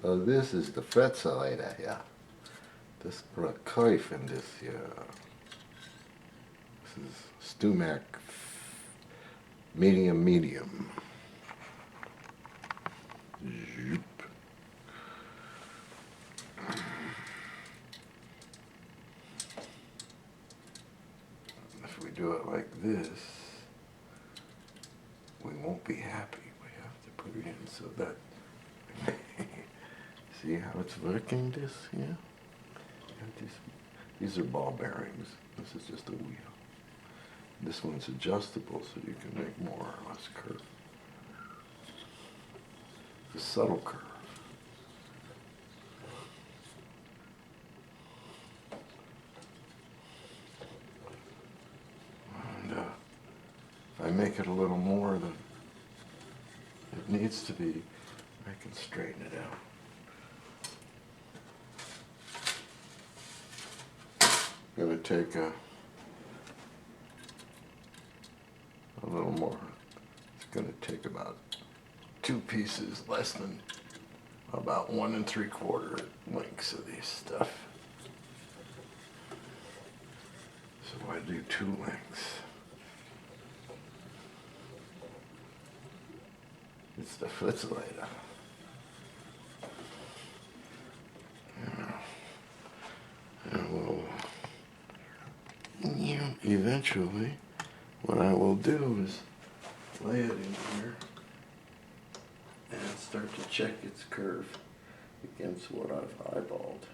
So this is the Fretzelator here. This put a knife in this here. This is Stumac medium. Zoop. If we do it like this, we won't be happy. We have to put it in so that see how it's working this here? These are ball bearings. This is just a wheel. This one's adjustable so you can make more or less curve. It's a subtle curve. And if I make it a little more than it needs to be, I can straighten it out. I'm going to take a little more. It's going to take about 2 pieces, less than about 1 3/4 lengths of these stuff. So I do 2 lengths. It's the Fretzelator. And we'll eventually, what I will do is lay it in here and start to check its curve against what I've eyeballed.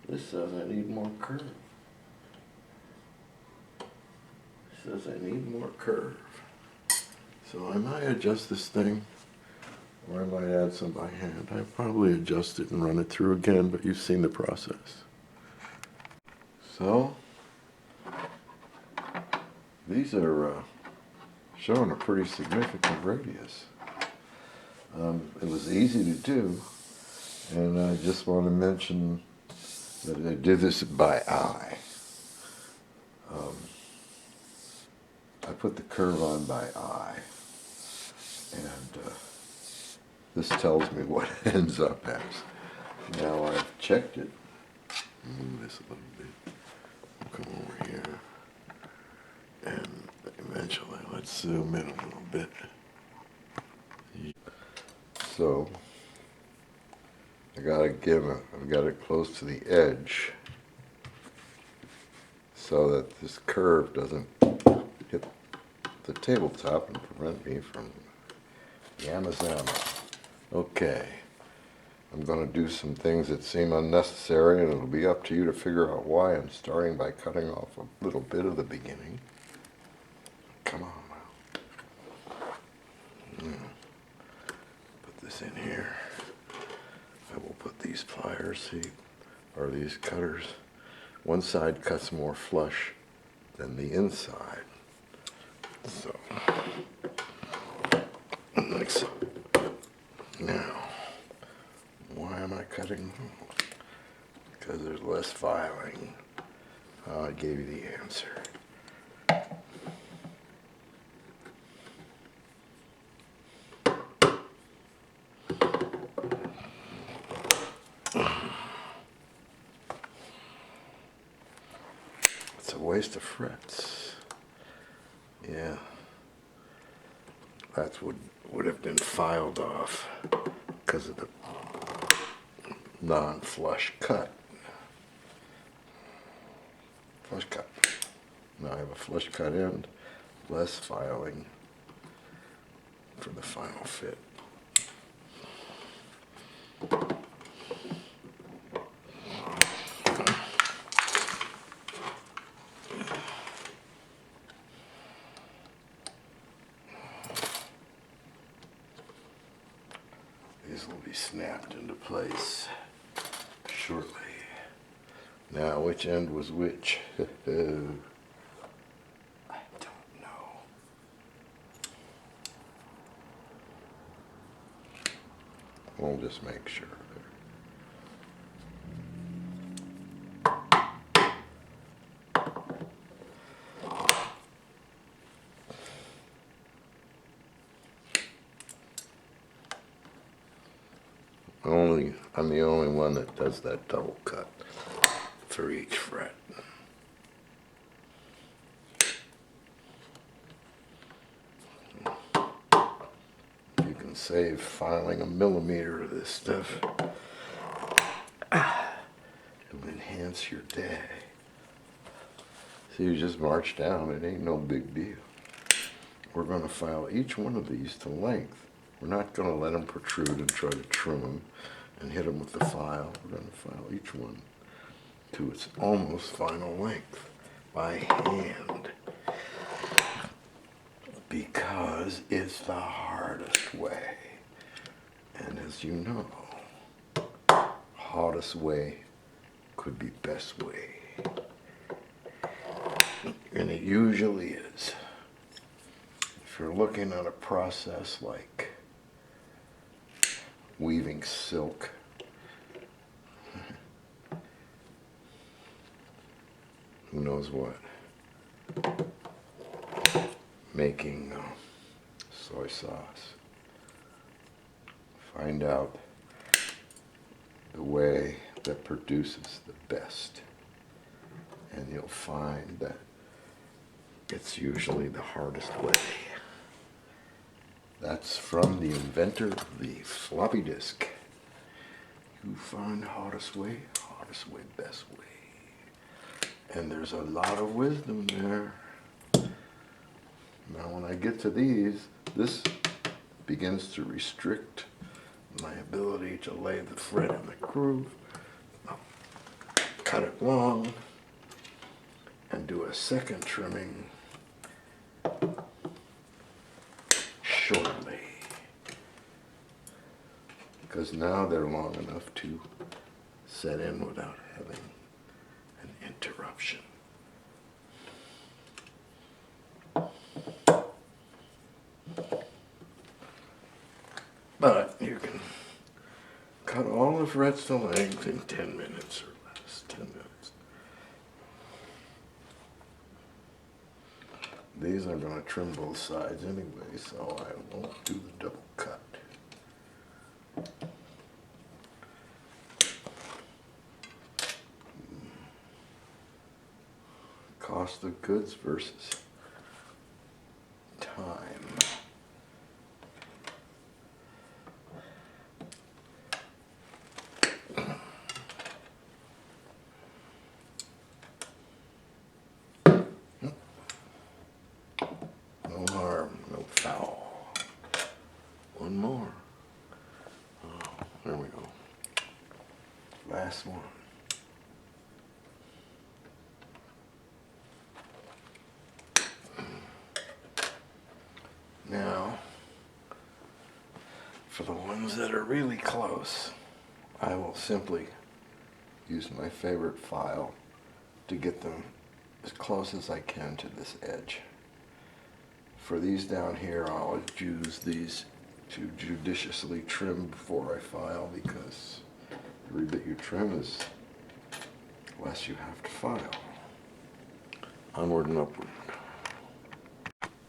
This says I need more curve. It says I need more curve. So I might adjust this thing, or I might add some by hand. I probably adjust it and run it through again, but you've seen the process. So these are showing a pretty significant radius. It was easy to do, and I just want to mention that I did this by eye. I put the curve on by eye, and this tells me what it ends up as. Now I've checked it. Move this a little bit. Come over here. And eventually, let's zoom in a little bit. So, I've got it close to the edge so that this curve doesn't hit the tabletop and prevent me from yamazama. Okay, I'm going to do some things that seem unnecessary, and it'll be up to you to figure out why I'm starting by cutting off a little bit of the beginning. Come on now. Put this in here. I will put these pliers, or these cutters. One side cuts more flush than the inside. So, like so. Now, why am I cutting? Because there's less filing. I gave you the answer. It's a waste of frets. Yeah. That would have been filed off because of the non-flush cut. Flush cut. Now I have a flush cut end, less filing for the final fit. These will be snapped into place shortly. Now, which end was which? I don't know. We'll just make sure. I'm the only one that does that double cut for each fret. You can save filing a millimeter of this stuff. It'll enhance your day. So you just march down, it ain't no big deal. We're going to file each one of these to length. We're not going to let them protrude and try to trim them and hit them with the file. We're going to file each one to its almost final length by hand, because it's the hardest way. And as you know, hardest way could be best way. And it usually is. If you're looking at a process like weaving silk, who knows what, making soy sauce, find out the way that produces the best, and you'll find that it's usually the hardest way. That's from the inventor of the floppy disk. You find hardest way, best way. And there's a lot of wisdom there. Now when I get to these, this begins to restrict my ability to lay the thread in the groove. I'll cut it long and do a second trimming shortly, because now they're long enough to set in without having an interruption. But you can cut all the frets to length in 10 minutes or less, 10 minutes. These are going to trim both sides anyway, so I won't do the double cut. Cost of goods versus time. No harm, no foul. One more. Oh, there we go. Last one. Now, for the ones that are really close, I will simply use my favorite file to get them as close as I can to this edge. For these down here, I'll use these to judiciously trim before I file, because every bit you trim is less you have to file. Onward and upward.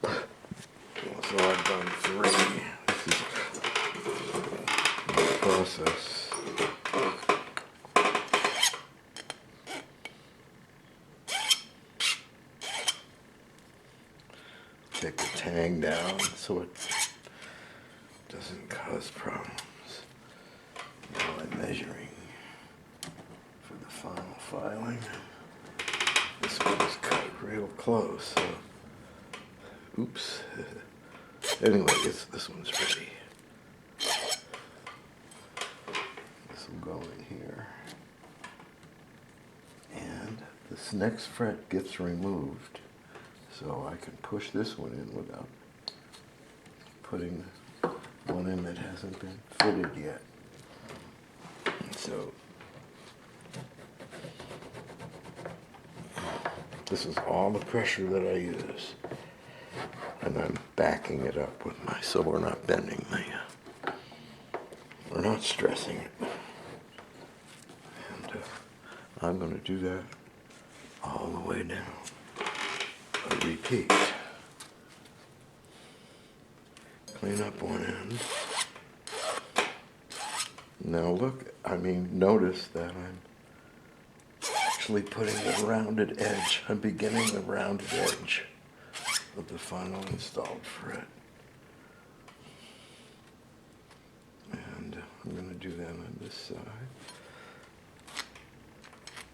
So I've done 3. This is the process. Take the tang down so it doesn't cause problems. Now I'm measuring for the final filing. This one's cut real close, so oops. Anyway, this one's ready. This will go in here. And this next fret gets removed, so I can push this one in without putting one in that hasn't been fitted yet. So this is all the pressure that I use. And I'm backing it up with my, so we're not bending we're not stressing it. And I'm going to do that all the way down. I repeat. Clean up one end. Now look, notice that I'm actually putting the rounded edge. I'm beginning the rounded edge of the final installed fret. And I'm going to do that on this side.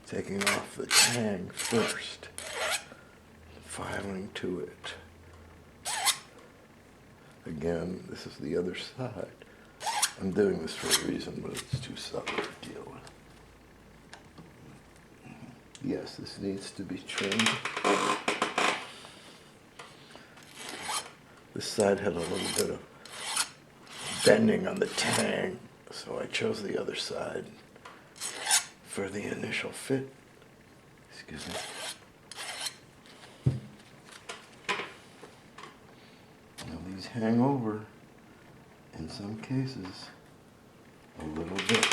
Taking off the tang first, filing to it. Again, this is the other side. I'm doing this for a reason, but it's too subtle to deal with. Yes, this needs to be trimmed. This side had a little bit of bending on the tang, so I chose the other side for the initial fit. Excuse me. Now these hang over, in some cases, a little bit.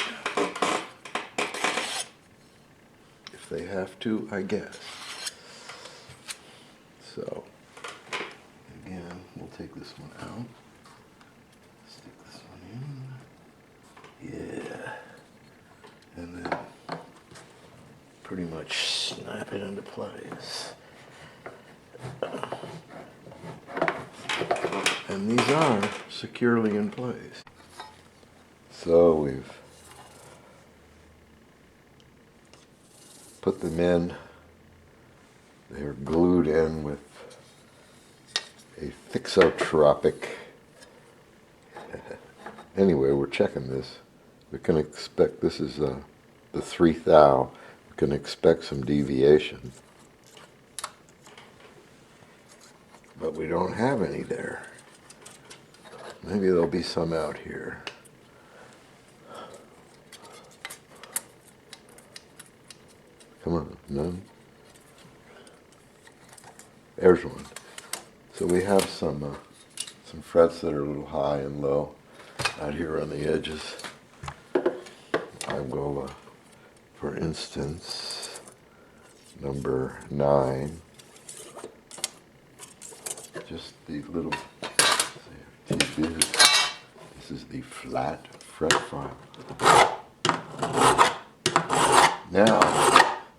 If they have to, I guess. So, again, we'll take this one out. Stick this one in. Yeah. And then pretty much snap it into place. And these are securely in place. So we've put them in. They're glued in with a thixotropic. Anyway, we're checking this. We can expect, this is the 3 thou. We can expect some deviation. But we don't have any there. Maybe there'll be some out here. Come on, none? There's one. So we have some frets that are a little high and low out here on the edges. I will, for instance, number 9, just the little, this is the flat fret file. Now,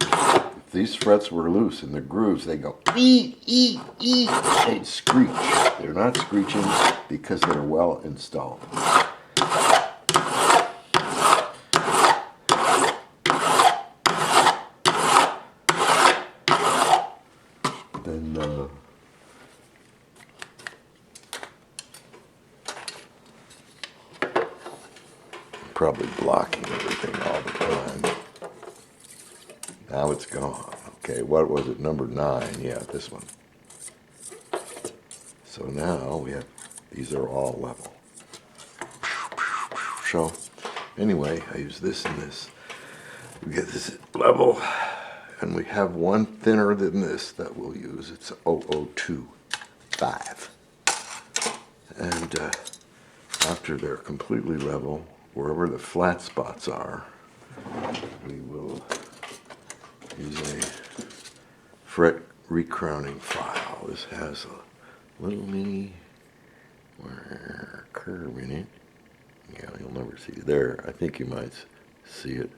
if these frets were loose in the grooves, they go ee, ee, ee, they'd screech. They're not screeching because they're well installed. Then probably blocking everything all the time. Now it's gone. Okay, what was it? Number 9. Yeah, this one. So now we have, these are all level. So anyway, I use this and this. We get this level, and we have one thinner than this that we'll use. It's 002.5. And after they're completely level, wherever the flat spots are, we will use a fret recrowning file. This has a little mini curve in it. Yeah, you'll never see it there. I think you might see it.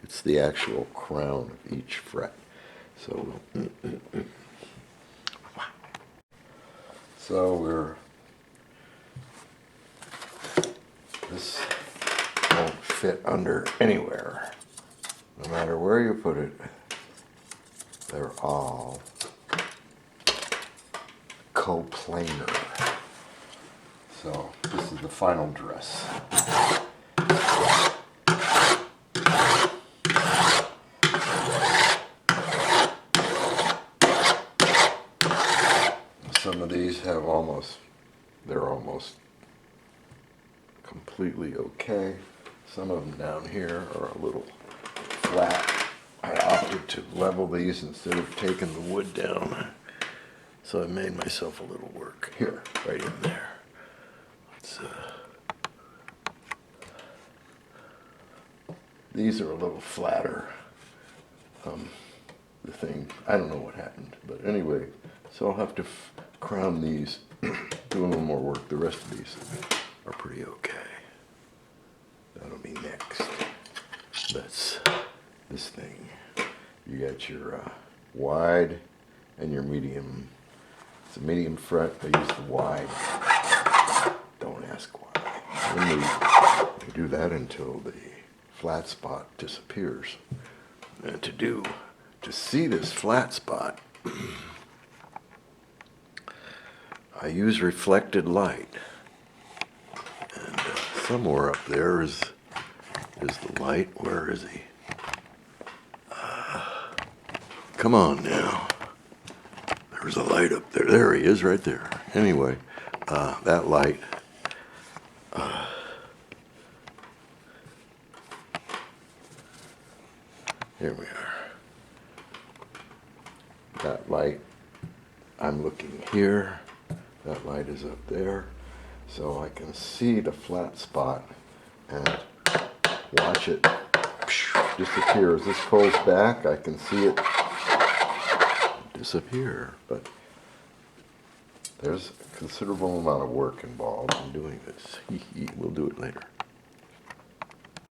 It's the actual crown of each fret. So, this won't fit under anywhere. No matter where you put it, they're all coplanar. So this is the final dress. Some of these have they're almost completely okay. Some of them down here are a little flat. I opted to level these instead of taking the wood down. So I made myself a little work here, right in there. These are a little flatter. The thing, I don't know what happened, but anyway, so I'll have to crown these, do a little more work. The rest of these are pretty okay. That's this thing. You got your wide and your medium. It's a medium fret. I use the wide. Don't ask why. And we do that until the flat spot disappears. And to see this flat spot, I use reflected light. And somewhere up there is the light. Where is he? Come on now. There's a light up there. There he is, right there. Anyway, that light. Here we are. That light, I'm looking here. That light is up there. So I can see the flat spot and watch it disappear. As this pulls back, I can see it disappear. But there's a considerable amount of work involved in doing this. We'll do it later.